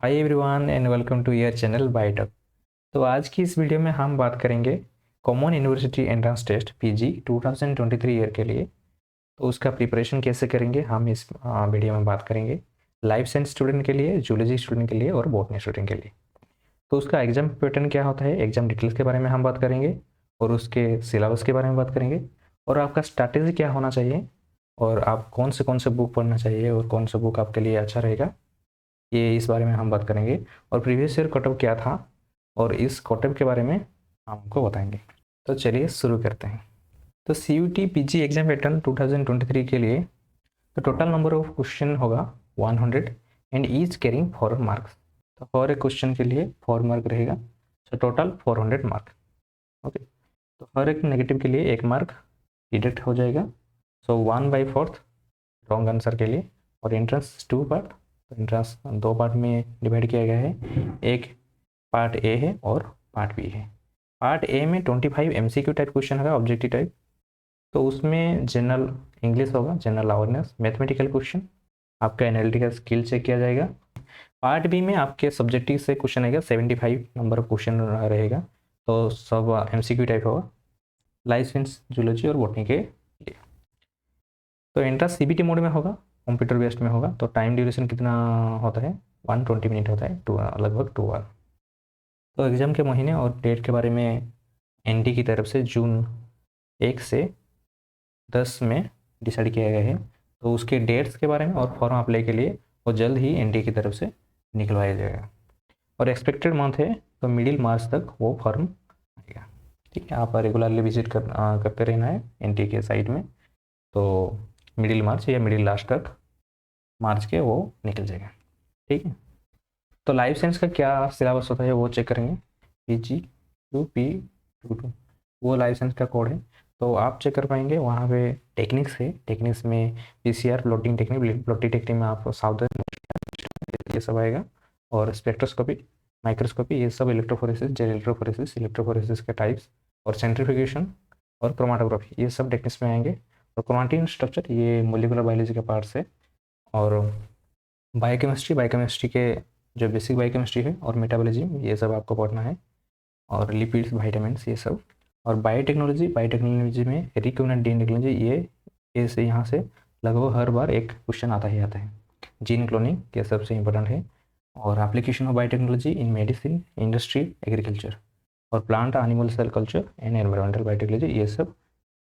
Hi everyone and welcome to your channel Biotech. तो आज की इस वीडियो में हम बात करेंगे common university entrance test PG 2023 year के लिए। तो उसका प्रिपरेशन कैसे करेंगे हम इस वीडियो में बात करेंगे। लाइफ साइंस स्टूडेंट के लिए, जूलॉजी स्टूडेंट के लिए और बॉटनी स्टूडेंट के लिए। तो उसका एग्जाम पैटर्न क्या होता है, एग्जाम डिटेल्स के बारे में हम बात करेंगे और उसके सिलेबस के बारे में बात करेंगे और आपका स्ट्रैटेजी क्या होना चाहिए और आप कौन से बुक पढ़ना चाहिए और कौन सा बुक आपके लिए अच्छा रहेगा, ये इस बारे में हम बात करेंगे। और प्रीवियस ईयर कटऑफ क्या था और इस कटऑफ के बारे में हम आपको बताएंगे। तो चलिए शुरू करते हैं। तो CUT पीजी एग्जाम पैटर्न 2023 के लिए तो टोटल नंबर ऑफ क्वेश्चन होगा 100 एंड ईच कैरिंग 4 मार्क्स। तो हर एक क्वेश्चन के लिए 4 मार्क रहेगा, तो टोटल 400 मार्क। ओके, तो हर एक नेगेटिव के लिए 1 मार्क डिडक्ट हो जाएगा। सो 1/4 रॉन्ग आंसर के लिए। और एंट्रेंस 2 पार्ट, तो एंट्रेंस 2 पार्ट में डिवाइड किया गया है। एक पार्ट ए है और पार्ट बी है। पार्ट ए में 25 MCQ टाइप क्वेश्चन होगा, ऑब्जेक्टिव टाइप। तो उसमें जनरल इंग्लिश होगा, जनरल अवेयरनेस, मैथमेटिकल क्वेश्चन, आपका एनालिटिकल स्किल चेक किया जाएगा। पार्ट बी में आपके सब्जेक्टिव से क्वेश्चन आएगा, 75 नंबर ऑफ क्वेश्चन रहेगा, तो सब MCQ टाइप होगा, लाइफ साइंस, जूलॉजी और बॉटनी के लिए। तो एंट्रेंस CBT मोड में होगा, कंप्यूटर बेस्ड में होगा। तो टाइम ड्यूरेशन कितना होता है, 120 मिनट होता है, लगभग 2 आवर। तो एग्ज़ाम के महीने और डेट के बारे में NT की तरफ से जून 1 से 10 में डिसाइड किया गया है। तो उसके डेट्स के बारे में और फॉर्म अप्लाई के लिए वो जल्द ही NT की तरफ से निकलवाया जाएगा। और एक्सपेक्टेड मंथ है तो मिडिल मार्च तक वो फॉर्म आएगा। ठीक है, आप रेगुलरली विजिट करते रहना है NT के साइट में। तो मिडिल मार्च या मिडिल लास्ट तक मार्च के वो निकल जाएगा। ठीक है, तो लाइफ साइंस का क्या सिलेबस होता है वो चेक करेंगे। PGQP22 वो लाइफ साइंस का कोड है, तो आप चेक कर पाएंगे। वहाँ पे टेक्निक्स है, टेक्निक्स में PCR plotting technique, plotting technique में आप सावधान, ये सब आएगा। और स्पेक्ट्रोस्कोपी, माइक्रोस्कोपी, ये सब इलेक्ट्रोफोरेसिस, जेल इलेक्ट्रोफोरेसिस, इलेक्ट्रोफोरेसिस के टाइप्स और सेंट्रीफ्यूगेशन और क्रोमाटोग्राफी, ये सब टेक्निक्स में आएंगे। और क्रोमाटिन स्ट्रक्चर, ये मोलिकुलर बायोलॉजी के पार्ट्स है। और बायोकेमिस्ट्री, बायोकेमिस्ट्री के जो बेसिक बायोकेमिस्ट्री है और मेटाबॉलिज्म, ये सब आपको पढ़ना है। और लिपिड्स, वाइटामिन्स, ये सब। और बायोटेक्नोलॉजी, बायोटेक्नोलॉजी में रिकम्बिनेंट DNA टेक्नोलॉजी, ये से यहाँ से लगभग हर बार एक क्वेश्चन आता ही आता है। जीन क्लोनिंग, ये सबसे इंपॉर्टेंट है। और application of biotechnology in medicine, industry, agriculture. और plant animal cell culture and environmental biotechnology, ये सब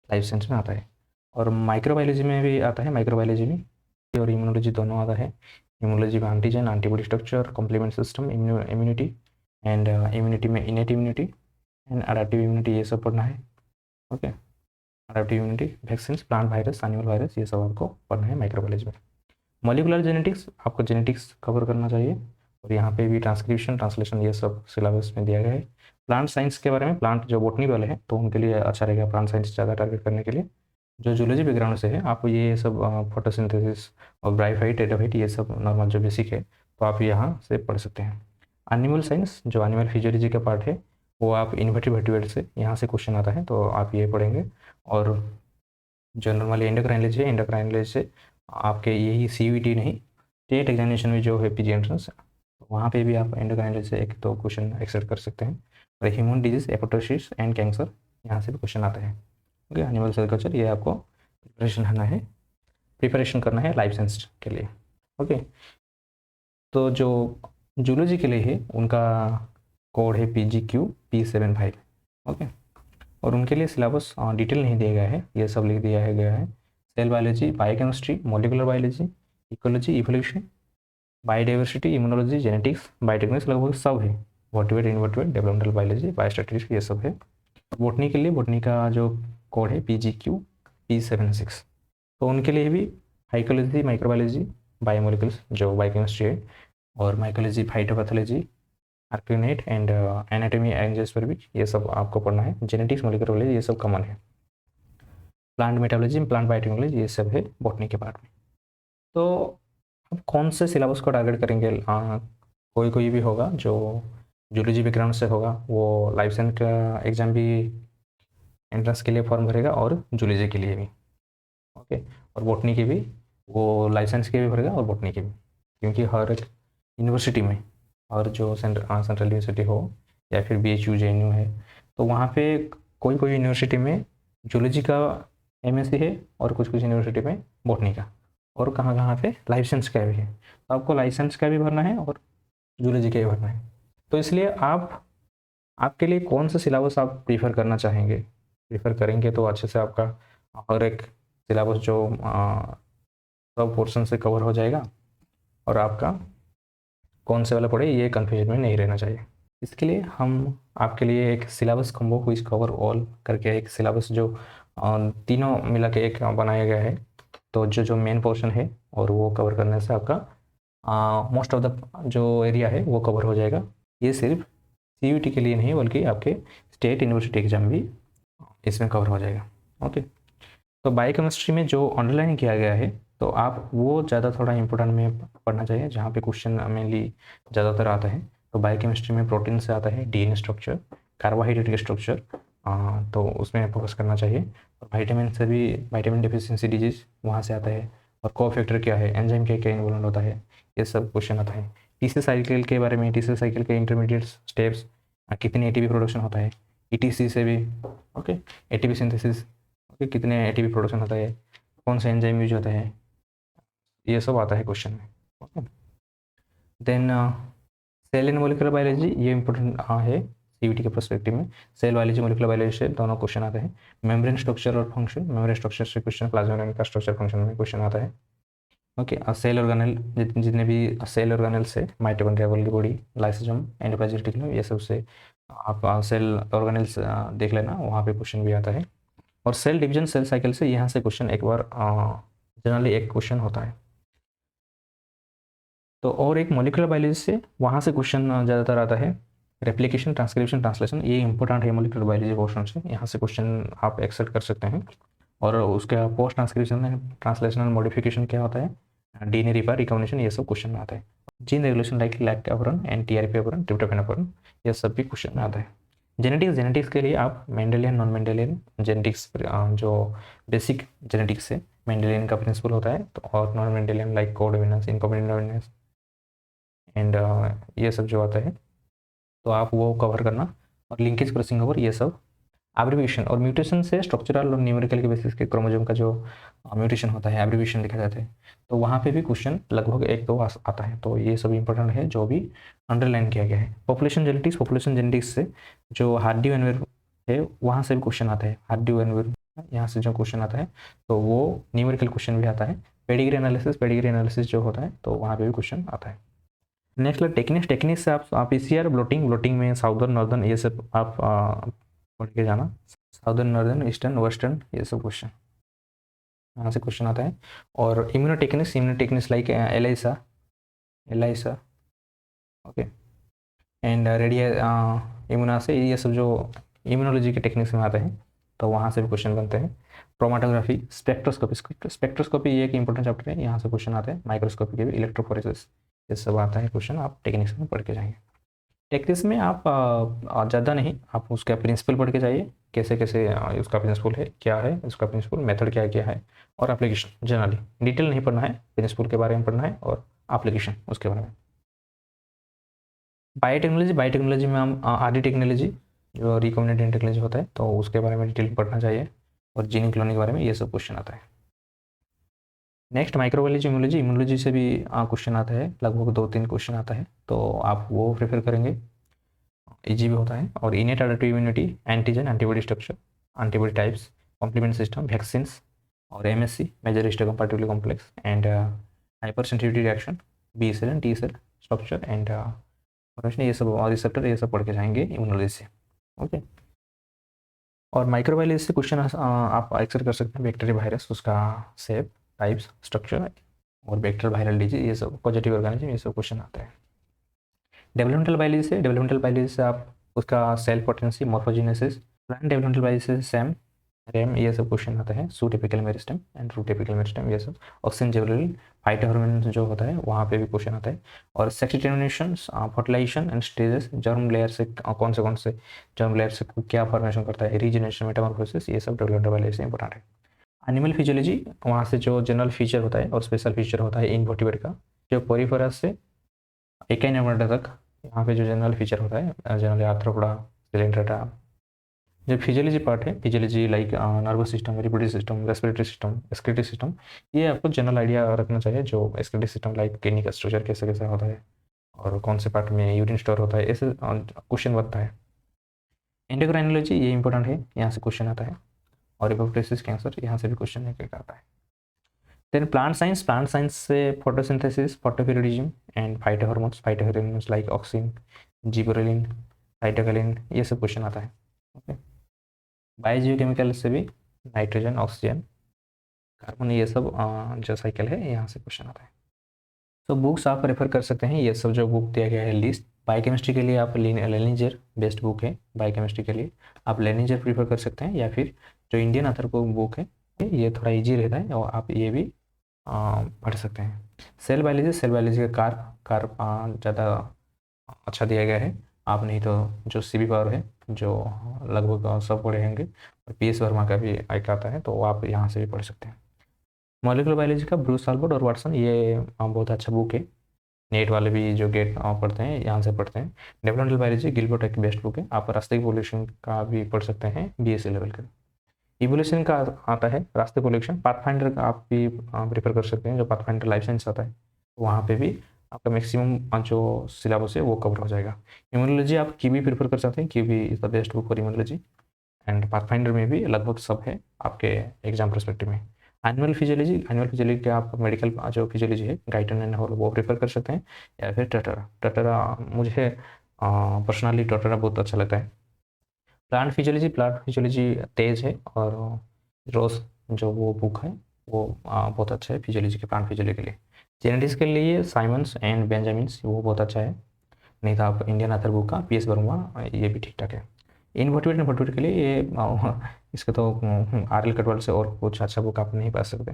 लाइफ साइंस में आता है। और माइक्रोबायोलॉजी में भी आता है, माइक्रोबायोलॉजी में और इम्यूनोलॉजी दोनों आता है। इम्यूनोलॉजी में antigen, antibody structure, complement system, immunity and immunity में innate immunity and adaptive immunity, ये सब पढ़ना है। Okay, adaptive immunity, vaccine, plant virus, animal virus, ये सब आपको पढ़ना है माइक्रोबायोलॉजी में। मॉलिकुलर जेनेटिक्स, आपको जेनेटिक्स कवर करना चाहिए। और यहाँ पे भी ट्रांसक्रिप्शन, ट्रांसलेशन, ये सब सिलेबस में दिया गया है। प्लांट साइंस के बारे में, प्लांट जो बोटनी वाले हैं तो उनके लिए अच्छा रहेगा प्लांट साइंस ज़्यादा टारगेट करने के लिए। जो जूलॉजी बैकग्राउंड से है, आप ये सब फोटोसिंथेसिस और ब्राइफाइट, एडाफाइट, ये सब नॉर्मल जो बेसिक है, तो आप यहाँ से पढ़ सकते हैं। एनिमल साइंस, जो एनिमल फिजियोलॉजी का पार्ट है, वो आप इन्वर्टिब्रेट से यहाँ से क्वेश्चन आता है, तो आप ये पढ़ेंगे। और जो नॉर्मली एंडोक्राइनोलॉजी है, एंडोक्राइनोलॉजी से आपके यही CUT नहीं, स्टेट एग्जामिनेशन में जो है PG एंट्रेंस, तो वहाँ पे भी आप एंडोक्राइनोलॉजी से 1-2 क्वेश्चन एक्सेप्ट कर सकते हैं। और human disease, hepatitis and cancer, यहाँ से भी क्वेश्चन आता है। ओके, एनिमल सेल कल्चर, ये आपको प्रिपरेशन करना है लाइफ साइंस के लिए। ओके, तो जो जूलॉजी के लिए है उनका कोड है PGQP75। ओके, और उनके लिए सिलेबस डिटेल नहीं दिया गया है, ये सब लिख दिया है गया है। Cell biology, biochemistry, molecular biology, ecology, evolution, biodiversity, immunology, genetics, biotechnics, लगभग सब है। Vertebrate, invertebrate, developmental biology, biostatistics, ये सब है। बोटनी के लिए, बोटनी का जो कोड है PGQP76। तो उनके लिए भी हाइकोलॉजी, माइक्रोबायोलॉजी, बायोमोलिकुल्स जो बायोकेमिस्ट्री है, और mycology, phytopathology, archegoniate and anatomy, angiospermic, ये सब आपको पढ़ना है। जेनेटिक्स, मोलिकुलर बायोलॉजी, ये सब कॉमन है। प्लांट मेटाबॉलिज्म, प्लांट बायोटेक्नोलॉजी, ये सब है बॉटनी के पार्ट में। तो अब कौन से सिलेबस को टारगेट करेंगे, कोई कोई भी होगा जो जूलॉजी बैकग्राउंड से होगा, वो लाइफ साइंस का एग्जाम भी एंट्रेंस के लिए फॉर्म भरेगा और जूलॉजी के लिए भी। ओके, और बॉटनी के भी, वो लाइफ साइंस के भी भरेगा और बॉटनी के भी, क्योंकि हर एक यूनिवर्सिटी में और जो सेंट्रल यूनिवर्सिटी हो या फिर BHU JNU है, तो वहाँ पे कोई कोई यूनिवर्सिटी में जूलॉजी का MSc है और कुछ कुछ यूनिवर्सिटी में बॉटनी का, और कहाँ कहाँ पे लाइसेंस का भी है। तो आपको लाइसेंस का भी भरना है और जूलॉजी का भी भरना है। तो इसलिए आपके लिए कौन सा सिलेबस आप प्रीफर करना चाहेंगे, प्रीफर करेंगे तो अच्छे से आपका हर एक सिलेबस जो सब पोर्शन से कवर हो जाएगा, और आपका कौन से वाला पढ़े ये कन्फ्यूजन में नहीं रहना चाहिए। इसके लिए हम आपके लिए एक syllabus combo quiz cover all करके एक सिलेबस जो तीनों मिला के एक बनाया गया है। तो जो जो मेन पोर्शन है और वो कवर करने से आपका मोस्ट ऑफ द जो एरिया है वो कवर हो जाएगा। ये सिर्फ CUT के लिए नहीं बल्कि आपके स्टेट यूनिवर्सिटी एग्जाम भी इसमें कवर हो जाएगा। ओके, तो बायोकेमिस्ट्री में जो अंडरलाइन किया गया है तो आप वो ज़्यादा थोड़ा इंपॉर्टेंट में पढ़ना चाहिए, जहाँ पे क्वेश्चन मेनली ज़्यादातर आता है। तो बायोकेमिस्ट्री में प्रोटीन से आता है DNA स्ट्रक्चर, कार्बोहाइड्रेट के स्ट्रक्चर, तो उसमें फोकस करना चाहिए। और वाइटामिन से भी वाइटामिन डेफिशिएंसी डिजीज वहाँ से आता है, और कोफैक्टर क्या है, एंजाइम क्या क्या इन्वॉल्व होता है, ये सब क्वेश्चन आता है। TC साइकिल के बारे में, TC साइकिल के इंटरमीडिएट स्टेप्स, कितनी ATP प्रोडक्शन होता है, ETC से भी, ओके, ATP सिंथेसिस, ओके, कितने ATP प्रोडक्शन होता है, कौन सा एंजाइम यूज होता है, ये सब आता है क्वेश्चन में। Okay, then cell and molecular biology, ये इंपॉर्टेंट है CUT के पर्सपेक्टिव में। सेल बायोलॉजी, मोलिकुलर बायोलॉजी से दोनों क्वेश्चन आते हैं। मेम्ब्रेन स्ट्रक्चर और फंक्शन, मेम्ब्रेन स्ट्रक्चर से क्वेश्चन, प्लाज्मा का स्ट्रक्चर फंक्शन में क्वेश्चन आता है। ओके, सेल ऑर्गेनेल, जितने भी सेल ऑर्गेनेल से mitochondria, Golgi body, lysosome, endoplasmic reticulum, ये सब से आप सेल ऑर्गेनेल्स देख लेना, वहाँ पे क्वेश्चन भी आता है। और सेल डिवीजन, सेल साइकिल से यहाँ से क्वेश्चन एक बार जनरली एक क्वेश्चन होता है। तो और एक मोलिकुलर बायोलॉजी से वहाँ से क्वेश्चन ज़्यादातर आता है। रेप्लिकेशन, ट्रांसक्रिप्शन, ट्रांसलेशन, ये इंपॉर्टेंट है मोलिकुलर बायोलॉजी पोर्शन से, यहाँ से क्वेश्चन आप एक्सेप्ट कर सकते हैं। और उसका पोस्ट ट्रांसक्रिप्शन, ट्रांसलेशनल मॉडिफिकेशन क्या होता है, DNA रिकॉग्निशन, ये सब क्वेश्चन में आता है। जीन रेगुलेशन लाइक लैक्ट अपहरण एंड TRP अपहरण, ट्रिप्टोफैन अपहरण, ये सब भी क्वेश्चन में आता है। जेनेटिक्स, जेनेटिक्स के लिए आप मेंडेलियन, नॉन मेंडेलियन जेनेटिक्स, जो बेसिक जेनेटिक्स से मेंडेलियन का प्रिंसिपल होता है, तो और नॉन मेंडेलियन लाइक कोडोमिनेंस, इनकोडोमिनेंस एंड ये सब जो आता है, तो आप वो कवर करना। और लिंकेज, क्रॉसिंग ओवर, ये सब। एब्रिविएशन और म्यूटेशन से स्ट्रक्चरल और न्यूमेरिकल के बेसिस के क्रोमोसोम का जो म्यूटेशन होता है, एब्रिविएशन लिखा जाता है, तो वहाँ पे भी क्वेश्चन लगभग एक दो आता है। तो ये सब इंपॉर्टेंट है जो भी अंडरलाइन किया गया है। पॉपुलेशन जेनेटिक्स, पॉपुलेशन जेनेटिक्स से जो हार्डी वेनवेर है वहाँ से भी क्वेश्चन आता है, हार्डी वेनवेर यहाँ से जो क्वेश्चन आता है तो वो न्यूमेरिकल क्वेश्चन भी आता है। पेडिग्री एनालिसिस, पेडिग्री एनालिसिस जो होता है तो वहाँ पे भी क्वेश्चन आता है। नेक्स्ट टेक्निक्स, टेक्निक्स से आप PCR, ब्लोटिंग, ब्लोटिंग में साउदर्न, नॉर्दर्न, ये सब आप पढ़ के जाना। साउदर्न, नॉर्दर्न, ईस्टर्न, वेस्टर्न, ये सब क्वेश्चन यहाँ से क्वेश्चन आता है। और immunotechnics, immunotechnics like ELISA, ELISA, okay, and radio immuno से, ये सब जो इम्यूनोलॉजी के टेक्निक्स में आते हैं तो वहाँ से भी क्वेश्चन बनते हैं। क्रोमाटोग्राफी, स्पेक्ट्रोस्कोपी, स्पेक्ट्रोस्कोपी ये एक इंपॉर्टेंट चैप्टर है, यहाँ से क्वेश्चन आते हैं। माइक्रोस्कोपी के भी, इलेक्ट्रोफोरेसिस, ये सब आता है क्वेश्चन, आप टेक्निक्स में पढ़ के जाएंगे। टेक्निक्स में आप ज़्यादा नहीं, आप उसका प्रिंसिपल पढ़ के जाइए, कैसे कैसे उसका प्रिंसिपल है, क्या है उसका प्रिंसिपल, मेथड क्या क्या है, और एप्लीकेशन। जनरली डिटेल नहीं पढ़ना है, प्रिंसिपल के बारे में पढ़ना है और एप्लीकेशन उसके बारे में। बायोटेक्नोलॉजी, बायोटेक्नोलॉजी में हम RD टेक्नोलॉजी जो रिकॉम्बिनेंट टेक्नोलॉजी होता है तो उसके बारे में डिटेल पढ़ना चाहिए, और जीन क्लोनिंग के बारे में ये सब क्वेश्चन आता है। नेक्स्ट माइक्रोबायोलॉजी, इम्यूनोलॉजी, इम्यूनोलॉजी से भी क्वेश्चन आता है, लगभग 2-3 क्वेश्चन आता है, तो आप वो प्रेफर करेंगे, इजी भी होता है। और innate adaptive immunity, antigen, antibody structure, antibody types, complement system, vaccines, और MSc major histocompatibility complex and hypersensitivity reaction, B cell and T cell structure and ये सब, और रिसेप्टर, ये सब पढ़ के जाएंगे इम्यूनोलॉजी से। ओके, और माइक्रोबायोलॉजी से क्वेश्चन आप एक्सेप्ट कर सकते हैं, बैक्टीरिया, वायरस, उसका शेप, टाइप्स, स्ट्रक्चर, और बैक्टीरियल वायरल डिजीज, ये सब पॉजिटिव ऑर्गेनिज्म, ये सब क्वेश्चन आता है। डेवलपमेंटल बायोलॉजी से आप उसका cell potency, morphogenesis, plant developmental biology से सेम, रेम, ये सब क्वेश्चन आता है। Shoot apical meristem and root apical meristem, ये सब। ऑक्सीजन जेवरल, फाइटोहॉर्मोन जो होता है वहाँ पे भी क्वेश्चन आता है। और sex determination, fertilisation and stages, germ layer से कौन से जर्म लेयर से क्या फॉर्मेशन करता है, रीजनरेशन, मेटामॉर्फोसिस, ये सब डेवलपमेंटल बायोलॉजी से इंपॉर्टेंट है। एनिमल फिजियोलॉजी, वहाँ से जो जनरल फीचर होता है और स्पेशल फीचर होता है इनवर्टिब्रेट का, जो पोरीफेरस से एकाइनोर्मेटा तक यहाँ पे जो जनरल फीचर होता है, जनरल आर्थ्रोपोडा, सिलेंड्रेटा। जो फिजियोलॉजी पार्ट है, physiology like nervous system, reproductive system, respiratory system, excretory system, ये आपको जनरल आइडिया रखना चाहिए। जो एक्सक्रीटरी सिस्टम लाइक किडनी का स्ट्रक्चर कैसे कैसे होता है और कौन से पार्ट में यूरिन स्टोर होता है, ऐसे क्वेश्चन बनता है। एंडोक्राइनोलॉजी ये इंपॉर्टेंट है, यहाँ से क्वेश्चन आता है। और एपोप्टोसिस कैंसर, यहाँ से भी क्वेश्चन निकल आता है। देन प्लांट साइंस से photosynthesis, photoperiodism and phytohormones like auxin, gibberellin, cytokinin, ये सब क्वेश्चन आता है। ओके। बायोजियोकेमिकल से भी नाइट्रोजन, ऑक्सीजन, कार्बन, ये सब जो साइकिल है, यहाँ से क्वेश्चन आता है। तो बुक्स आप रेफर कर सकते हैं, ये सब जो बुक दिया गया है लिस्ट। बायोकेमिस्ट्री के लिए आप लेनिजर बेस्ट बुक है। बायोकेमिस्ट्री के लिए आप लेनिजर प्रीफर कर सकते हैं, या फिर जो इंडियन ऑथर को बुक है, ये थोड़ा इजी रहता है और आप ये भी पढ़ सकते हैं। सेल बायोलॉजी का कार्प ज़्यादा अच्छा दिया गया है। आप नहीं तो जो CB पावर है, जो लगभग सब पढ़े होंगे, और PS वर्मा का भी एक आता है, तो आप यहाँ से भी पढ़ सकते हैं। मॉलिक्यूलर बायोलॉजी का ब्रूस साल्बर्ट और वाटसन, ये बहुत अच्छा बुक है। नेट वाले भी जो गेट पढ़ते हैं, यहाँ से पढ़ते हैं। डेवलपमेंटल बायोलॉजी गिलबर्ट एक बेस्ट बुक है। आप रास्ते इवोल्यूशन का भी पढ़ सकते हैं, BSc लेवल का। इवोल्यूशन का आता है रास्ते इवोल्यूशन। पाथफाइंडर का आप भी प्रेफर कर सकते हैं, जो पाथफाइंडर लाइफ साइंस आता है, वहाँ पे भी आपका मैक्सिमम जो सिलेबस है वो कवर हो जाएगा। इम्यूनोलॉजी आप कीवी प्रेफर कर सकते हैं, kiwi is the best book for immunology. And pathfinder में भी लगभग सब है आपके एग्जाम परस्पेक्टिव में। एनुअल फिजियोलॉजी के आप मेडिकल जो फिजियोलॉजी है, गाइटन एंड हॉल, वो प्रेफर कर सकते हैं, या फिर टटरा मुझे पर्सनली टटरा बहुत अच्छा लगता है। प्लांट फिजियोलॉजी तेज है, और रोज जो वो बुक है वो बहुत अच्छा है फिजियोलॉजी के, प्लांट फिजियोलॉजी के लिए। जेनेटिक्स के लिए साइमंस एंड बेंजामिन्स, वो बहुत अच्छा है। नहीं तो आप इंडियन ऑथर बुक का PS वर्मा, ये भी ठीक ठाक है। इन्वर्टिब्रेट के लिए ये इसके तो RL कटवाल से और कुछ अच्छा बुक आप नहीं पा सकते।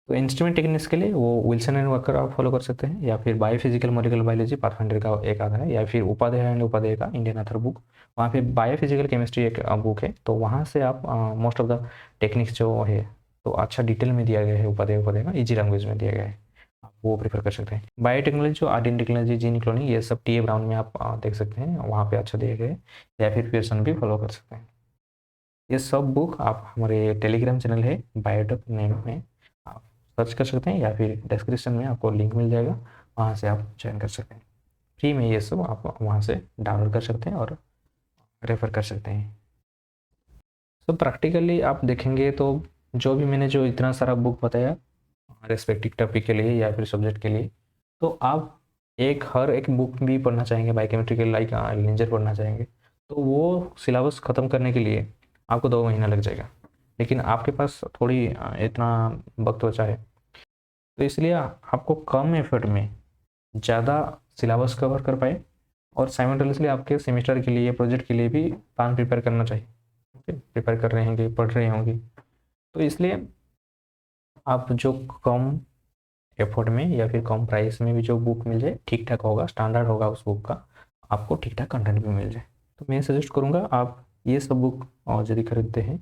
तो इंस्ट्रूमेंट टेक्निक्स के लिए वो विल्सन एंड वकर आप फॉलो कर सकते हैं, या फिर बायोफिजिकल मॉलिक्यूलर बायोलॉजी पाथफाइंडर का एक आता है, या फिर उपाध्याय एंड उपाध्याय का इंडियन ऑथर बुक। वहाँ पे बायोफिजिकल केमिस्ट्री एक बुक है, तो वहाँ से आप मोस्ट ऑफ द टेक्निक्स जो है तो अच्छा डिटेल में दिया गया है, उपाध्याय का ईजी लैंग्वेज में दिया गया है, आप वो प्रेफर कर सकते हैं। बायोटेक्नोलॉजी जो RDN टेक्नोलॉजी, जीन क्लोनिंग, ये सब TA ब्राउन में आप देख सकते हैं, वहाँ पे अच्छा दिया गया है, या फिर पियर्सन भी फॉलो कर सकते हैं। ये सब बुक आप हमारे टेलीग्राम चैनल है बायोटेक नेम में आप सर्च कर सकते हैं, या फिर डिस्क्रिप्शन में आपको लिंक मिल जाएगा, वहाँ से आप ज्वाइन कर सकते हैं। फ्री में ये सब आप वहाँ से डाउनलोड कर सकते हैं और रेफ़र कर सकते हैं। तो प्रैक्टिकली आप देखेंगे तो जो भी मैंने जो इतना सारा बुक बताया रेस्पेक्टिव टॉपिक के लिए या फिर सब्जेक्ट के लिए, तो आप हर एक बुक भी पढ़ना चाहेंगे, बायोकेमिस्ट्री के लाइक लेंजर पढ़ना चाहेंगे, तो वो सिलेबस ख़त्म करने के लिए आपको 2 महीना लग जाएगा। लेकिन आपके पास थोड़ी इतना वक्त बचा है, तो इसलिए आपको कम एफर्ट में ज़्यादा सिलेबस कवर कर पाए, और साइमल्टेनियसली आपके सेमेस्टर के लिए, प्रोजेक्ट के लिए भी प्लान प्रिपेयर करना चाहिए। ओके, प्रिपेयर कर रहे होंगे, पढ़ रहे होंगे, तो इसलिए आप जो कम एफर्ट में या फिर कम प्राइस में भी जो बुक मिल जाए, ठीक ठाक होगा, स्टैंडर्ड होगा उस बुक का, आपको ठीक ठाक कंटेंट भी मिल जाए, तो मैं सजेस्ट करूँगा आप ये सब बुक और यदि खरीदते हैं,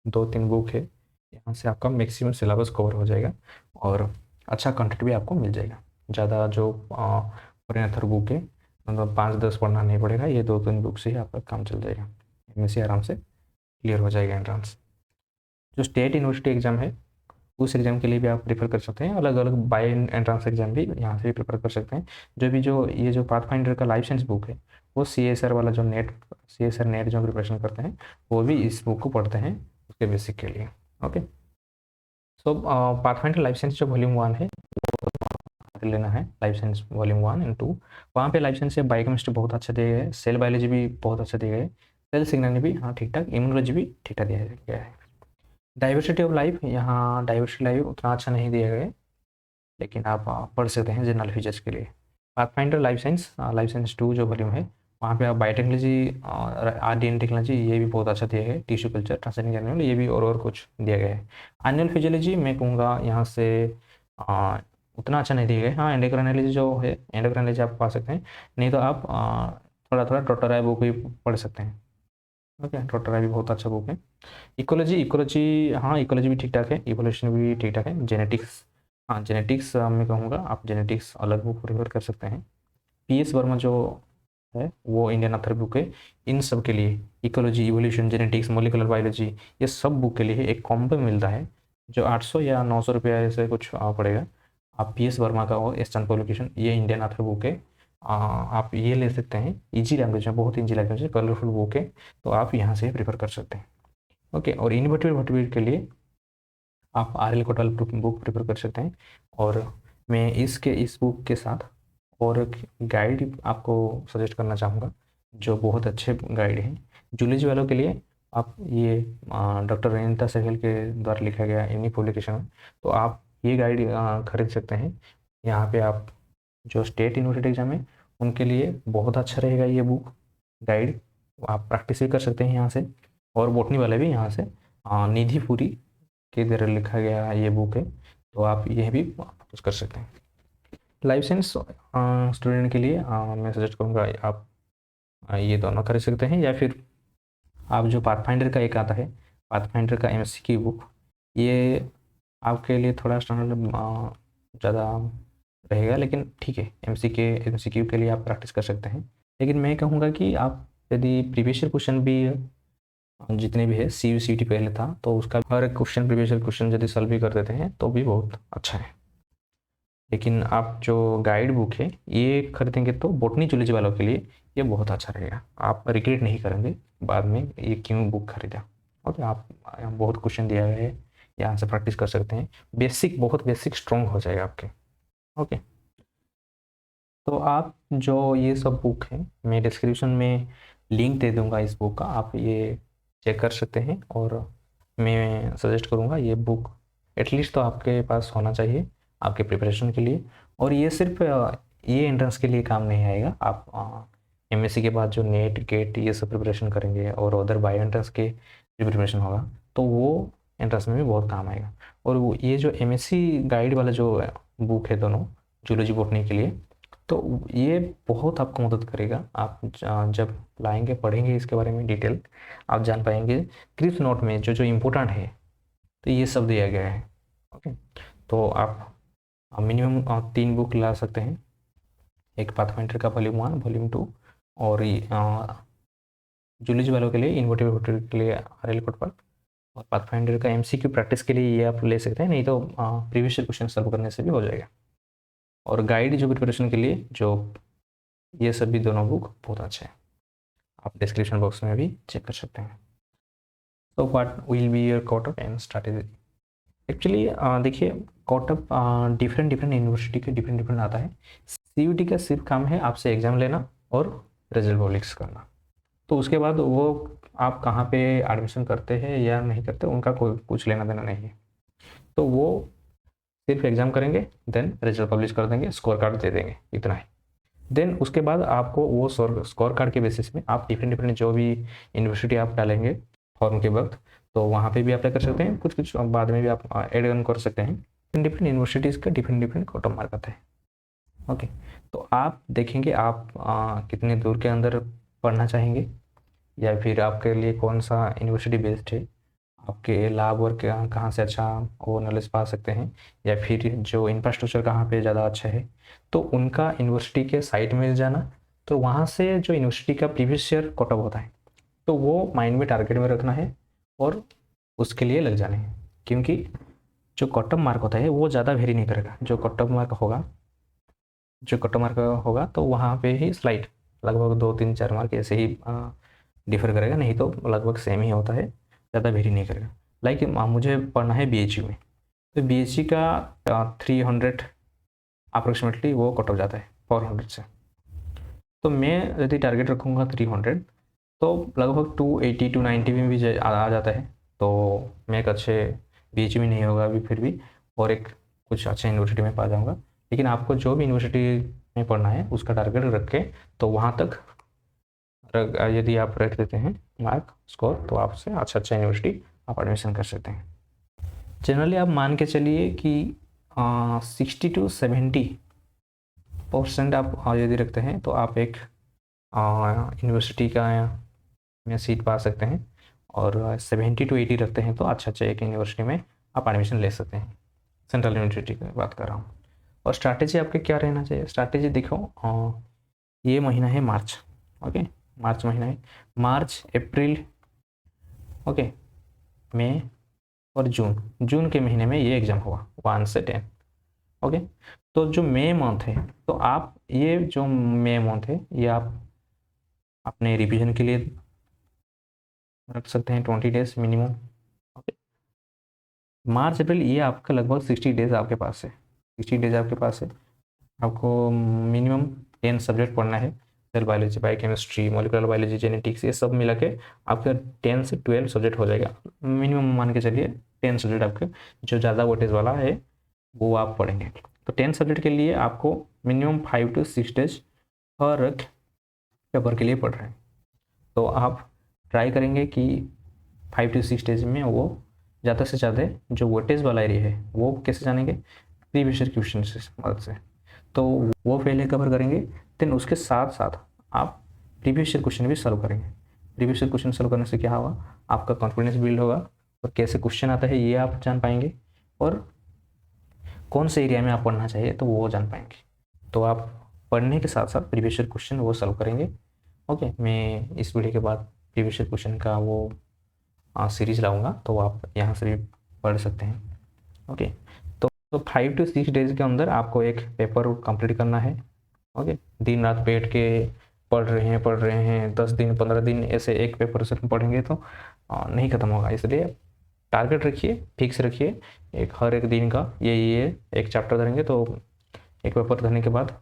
2-3 बुक है, यहाँ से आपका मैक्सिमम सिलेबस कवर हो जाएगा और अच्छा कंटेंट भी आपको मिल जाएगा। ज़्यादा जो फॉरेन ऑथर बुक है मतलब 5-10 पढ़ना नहीं पड़ेगा, ये 2-3 बुक से ही आपका काम चल जाएगा, इनमें से आराम से क्लियर हो जाएगा एंट्रेंस। जो स्टेट यूनिवर्सिटी एग्ज़ाम है, उस एग्ज़ाम के लिए भी आप प्रेफर कर सकते हैं, अलग अलग बाय एंट्रेंस एग्ज़ाम भी यहाँ से भी प्रेफर कर सकते हैं। जो ये जो पाथफाइंडर का लाइफ साइंस बुक है, वो CSR वाला जो CSR नेट जो प्रिपरेशन करते हैं, वो भी इस बुक को पढ़ते हैं उसके बेसिक के लिए। ओके, सो पाथफाइंडर लाइफ साइंस जो वॉल्यूम 1 है वो लेना है, लाइफ साइंस वॉल्यूम 1 एंड 2। वहाँ पे लाइफ साइंस से बायोकेमिस्ट्री बहुत अच्छा दिया गया है, सेल बायोलॉजी भी बहुत अच्छा दिया गया है, सेल सिग्नल भी हाँ ठीक ठाक, इम्यूनोलॉजी भी ठीक ठाक दिया गया है। डाइवर्सिटी ऑफ लाइफ, यहाँ डाइवर्सिटी लाइफ उतना अच्छा नहीं दिया गया है, लेकिन आप पढ़ सकते हैं जनरल फीचर्स के लिए। पाथफाइंडर लाइफ साइंस 2 जो वॉल्यूम है, वहाँ पे आप बायोटेक्नोलॉजी, RDN टेक्नोलॉजी, ये भी बहुत अच्छा दिया गया है, टिश्यू कल्चर, ट्रांसजेंडर एनिमल, ये भी और कुछ दिया गया है। एनुअल फिजियोलॉजी मैं कहूँगा यहाँ से उतना अच्छा नहीं दिया गया है। हाँ, एंडोक्राइनोलॉजी जो है, एंडोक्राइनोलॉजी आप पा सकते हैं, नहीं तो आप थोड़ा थोड़ा डॉक्टर बुक भी पढ़ सकते हैं। ओके, डॉक्टर भी बहुत अच्छा बुक है। इकोलॉजी हाँ, इकोलॉजी भी ठीक ठाक है, इवोल्यूशन भी ठीक ठाक है। जेनेटिक्स हाँ, जेनेटिक्स मैं कहूँगा आप जेनेटिक्स अलग बुक प्रेफर कर सकते हैं। PS वर्मा जो है वो इंडियन ऑथर बुक है। इन सब के लिए ecology, evolution, genetics, molecular biology, ये सब बुक के लिए एक कॉम्बो मिलता है जो 800 या 900 रुपया ऐसे कुछ पड़ेगा। आप PS वर्मा का और एस्टर्न पब्लिकेशन, ये इंडियन ऑथर बुक है, आप ये ले सकते हैं। इजी लैंग्वेज में, बहुत ईजी लैंग्वेज है, कलरफुल बुक है, तो आप यहाँ से प्रेफर कर सकते हैं। ओके, और इनोवेटिव मोटिवेट के लिए आप RL कोटवाल बुक प्रेफर कर सकते हैं। और मैं इस बुक के साथ और एक गाइड आपको सजेस्ट करना चाहूँगा जो बहुत अच्छे गाइड हैं जूलॉजी वालों के लिए। आप ये डॉक्टर रेनिता सहगल के द्वारा लिखा गया इन्हीं पब्लिकेशन में, तो आप ये गाइड खरीद सकते हैं। यहाँ पे आप जो स्टेट यूनिवर्सिटी एग्जाम है उनके लिए बहुत अच्छा रहेगा ये बुक गाइड, आप प्रैक्टिस भी कर सकते हैं यहाँ से। और बोटनी वाले भी यहाँ से निधि पुरी के द्वारा लिखा गया ये बुक है, तो आप यह भी यूज़ कर सकते हैं। लाइफ साइंस स्टूडेंट के लिए मैं सजेस्ट करूँगा आप ये दोनों कर सकते हैं, या फिर आप जो पाथफाइंडर का एक आता है, पाथफाइंडर का MCQ बुक, ये आपके लिए थोड़ा स्टैंडर्ड ज़्यादा रहेगा, लेकिन ठीक है, MCQ के लिए आप प्रैक्टिस कर सकते हैं। लेकिन मैं कहूँगा कि आप यदि प्रीवियस ईयर क्वेश्चन भी जितने भी है CUCT पहले था, तो उसका हर एक क्वेश्चन, प्रीवियस ईयर क्वेश्चन यदि सॉल्व भी कर देते हैं तो भी बहुत अच्छा है। लेकिन आप जो गाइड बुक है ये खरीदेंगे तो बोटनी जूलॉजी वालों के लिए ये बहुत अच्छा रहेगा, आप रिग्रेट नहीं करेंगे बाद में ये क्यों बुक खरीदा। ओके, आप बहुत क्वेश्चन दिया गया है, यहाँ से प्रैक्टिस कर सकते हैं, बहुत बेसिक स्ट्रॉन्ग हो जाएगा आपके। ओके, तो आप जो ये सब बुक है मैं डिस्क्रिप्शन में लिंक दे दूँगा इस बुक का, आप ये चेक कर सकते हैं। और मैं सजेस्ट करूँगा ये बुक एटलीस्ट तो आपके पास होना चाहिए आपके प्रिपरेशन के लिए। और ये सिर्फ ये एंट्रेंस के लिए काम नहीं आएगा, आप MSc के बाद जो नेट गेट ये सब प्रिपरेशन करेंगे और उधर बायो एंट्रेंस के प्रिपरेशन होगा तो वो एंट्रेंस में भी बहुत काम आएगा। और वो ये जो MSc गाइड वाला जो बुक है दोनों जूलॉजी बोटनी के लिए, तो ये बहुत आपको मदद करेगा। आप जब लाएंगे पढ़ेंगे इसके बारे में डिटेल, आप जान पाएंगे क्रिप्स नोट में जो जो इम्पोर्टेंट है तो ये सब दिया गया है। ओके, तो आप मिनिमम 3 बुक ला सकते हैं, एक पाथफाइंडर का वॉल्यूम 1, वॉल्यूम 2, और जूलॉजी वालों के लिए इनोवेटिव के लिए RL कोटवाल, और पाथफाइंडर का MCQ प्रैक्टिस के लिए ये आप ले सकते हैं, नहीं तो प्रीवियस क्वेश्चन सॉल्व करने से भी हो जाएगा। और गाइड जो प्रिपरेशन के लिए जो ये सभी दोनों बुक बहुत अच्छे हैं, आप डिस्क्रिप्शन बॉक्स में भी चेक कर सकते हैं। तो what will be your cut off and strategy. Actually देखिए, कट ऑफ डिफरेंट यूनिवर्सिटी के डिफरेंट आता है। CUT का सिर्फ काम है आपसे एग्ज़ाम लेना और रिजल्ट पब्लिश करना, तो उसके बाद वो आप कहाँ पे एडमिशन करते हैं या नहीं करते उनका कोई कुछ लेना देना नहीं है। तो वो सिर्फ एग्ज़ाम करेंगे, देन रिजल्ट पब्लिश कर देंगे, स्कोर कार्ड दे देंगे, इतना है। देन उसके बाद आपको वो स्कोर कार्ड के बेसिस में आप डिफरेंट जो भी यूनिवर्सिटी आप डालेंगे फॉर्म के वक्त, तो वहाँ पे भी अप्लाई कर सकते हैं, कुछ बाद में भी आप एड ऑन कर सकते हैं। डिफरेंट यूनिवर्सिटीज़ का डिफरेंट कट ऑफ मार्क आता है। ओके, तो आप देखेंगे आप कितने दूर के अंदर पढ़ना चाहेंगे, या फिर आपके लिए कौन सा यूनिवर्सिटी बेस्ड है, आपके लाभ और कहाँ से अच्छा वो नॉलेज पा सकते हैं, या फिर जो इंफ्रास्ट्रक्चर कहाँ पे ज़्यादा अच्छा है, तो उनका यूनिवर्सिटी के साइट में जाना, तो वहाँ से जो यूनिवर्सिटी का प्रीवियस ईयर कट ऑफ होता है तो वो माइंड में टारगेट में रखना है और उसके लिए लग जाने हैं। क्योंकि जो कट ऑफ मार्क होता है वो ज़्यादा वेरी नहीं करेगा, जो कट ऑफ मार्क होगा तो वहाँ पे ही स्लाइड लगभग 2-3-4 मार्क ऐसे ही डिफर करेगा, नहीं तो लगभग सेम ही होता है, ज़्यादा वेरी नहीं करेगा। लाइक मुझे पढ़ना है BHU में, तो BHU का 300 अप्रोक्सीमेटली वो कट ऑफ जाता है 400 से, तो मैं यदि टारगेट रखूँगा 300 तो लगभग 280-290 में भी आ जाता है, तो मैं एक अच्छे BHU में नहीं होगा अभी फिर भी, और एक कुछ अच्छे यूनिवर्सिटी में पा जाऊँगा। लेकिन आपको जो भी यूनिवर्सिटी में पढ़ना है उसका टारगेट रख के, तो वहाँ तक यदि आप रख देते हैं मार्क स्कोर, तो आपसे अच्छा यूनिवर्सिटी आप एडमिशन कर सकते हैं। जनरली आप मान के चलिए कि 60-70% आप यदि रखते हैं तो आप एक यूनिवर्सिटी का में सीट पा सकते हैं, और 70-80 रखते हैं तो अच्छा एक यूनिवर्सिटी में आप एडमिशन ले सकते हैं। सेंट्रल यूनिवर्सिटी की बात कर रहा हूँ। और स्ट्रैटेजी आपके क्या रहना चाहिए, स्ट्रैटेजी देखो, ये महीना है मार्च, ओके, मार्च महीना है, मार्च अप्रैल, ओके, मई और जून, जून के महीने में ये एग्ज़ाम हुआ 1 से 10, ओके। तो जो मई मंथ है, तो आप ये जो मई मंथ है ये आप अपने रिवीजन के लिए रख सकते हैं 20 डेज मिनिमम, ओके। मार्च अप्रैल ये आपका लगभग 60 डेज आपके पास है, 60 डेज आपके पास है। आपको मिनिमम 10 सब्जेक्ट पढ़ना है, cell biology, biochemistry, molecular biology, genetics, ये सब मिला के आपका 10 से 12 सब्जेक्ट हो जाएगा मिनिमम, मान के चलिए 10 सब्जेक्ट आपके, जो ज़्यादा वेटेज वाला है वो आप पढ़ेंगे। तो 10 सब्जेक्ट के लिए आपको minimum 5 to 6 days her paper के लिए पढ़ रहे हैं। तो आप ट्राई करेंगे कि 5 to 6 डेज में वो ज़्यादा से ज़्यादा जो वेटेज वाला एरिया है वो कैसे जानेंगे, प्रीवियस ईयर क्वेश्चन से मदद से, तो वो पहले कवर करेंगे। देन उसके साथ साथ आप प्रीवियस ईयर क्वेश्चन भी सॉल्व करेंगे। प्रीवियस ईयर क्वेश्चन सॉल्व करने से क्या होगा, आपका कॉन्फिडेंस बिल्ड होगा और कैसे क्वेश्चन आता है ये आप जान पाएंगे, और कौन से एरिया में आप पढ़ना चाहिए तो वो जान पाएंगे। तो आप पढ़ने के साथ साथ प्रीवियस ईयर क्वेश्चन वो सॉल्व करेंगे, ओके। मैं इस वीडियो के बाद प्रीवियस ईयर क्वेश्चन का वो सीरीज लाऊंगा, तो आप यहाँ से भी पढ़ सकते हैं, ओके। तो 5 to 6 डेज के अंदर आपको एक पेपर कंप्लीट करना है, ओके। दिन रात बैठ के पढ़ रहे हैं 10 दिन 15 दिन ऐसे एक पेपर से पढ़ेंगे तो नहीं ख़त्म होगा। इसलिए टारगेट रखिए, फिक्स रखिए, एक हर एक दिन का ये एक चैप्टर धरेंगे, तो एक पेपर धरने के बाद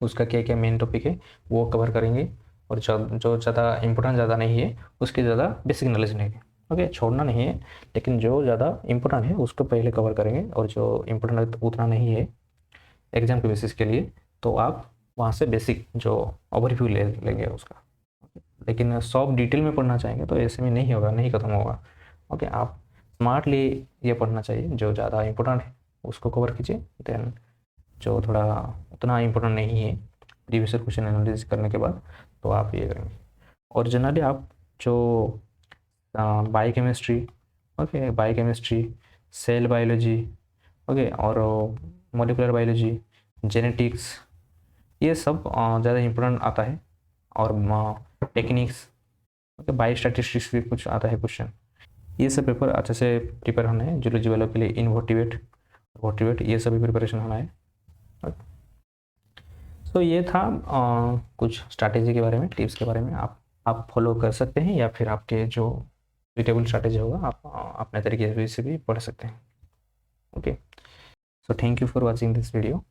उसका क्या क्या मेन टॉपिक है वो कवर करेंगे, और जो ज़्यादा इंपॉर्टेंट ज़्यादा नहीं है उसके ज़्यादा बेसिक नॉलेज लेंगे, ओके। छोड़ना नहीं है, लेकिन जो ज़्यादा इंपॉर्टेंट है उसको पहले कवर करेंगे, और जो इम्पोर्टेंट उतना नहीं है एग्ज़ाम के बेसिस के लिए, तो आप वहाँ से बेसिक जो ओवरव्यू ले लेंगे उसका। लेकिन सब डिटेल में पढ़ना चाहेंगे तो ऐसे में नहीं होगा, नहीं ख़त्म होगा, ओके। आप स्मार्टली ये पढ़ना चाहिए, जो ज़्यादा इंपॉर्टेंट है उसको कवर कीजिए, देन जो थोड़ा उतना इम्पोर्टेंट नहीं है प्रीवियस क्वेश्चन एनालिसिस करने के बाद तो आप ये करेंगे। और जनरली आप जो biochemistry, okay, biochemistry, cell biology, okay, और मॉलिक्यूलर बायोलॉजी, जेनेटिक्स, ये सब ज़्यादा इम्पोर्टेंट आता है, और टेक्निक्स, ओके, बायोस्टैटिस्टिक्स भी कुछ आता है क्वेश्चन। ये सब पेपर अच्छे से प्रिपेयर होना है। जूलॉजी वालों के लिए इनवर्टिवेट, वर्टिवेट, ये सभी प्रिपरेशन होना है। तो ये था कुछ स्ट्रैटेजी के बारे में, टिप्स के बारे में, आप फॉलो कर सकते हैं, या फिर आपके जो सुटेबल स्ट्रैटेजी होगा आप अपने तरीके से भी पढ़ सकते हैं, okay. So thank you for watching this video.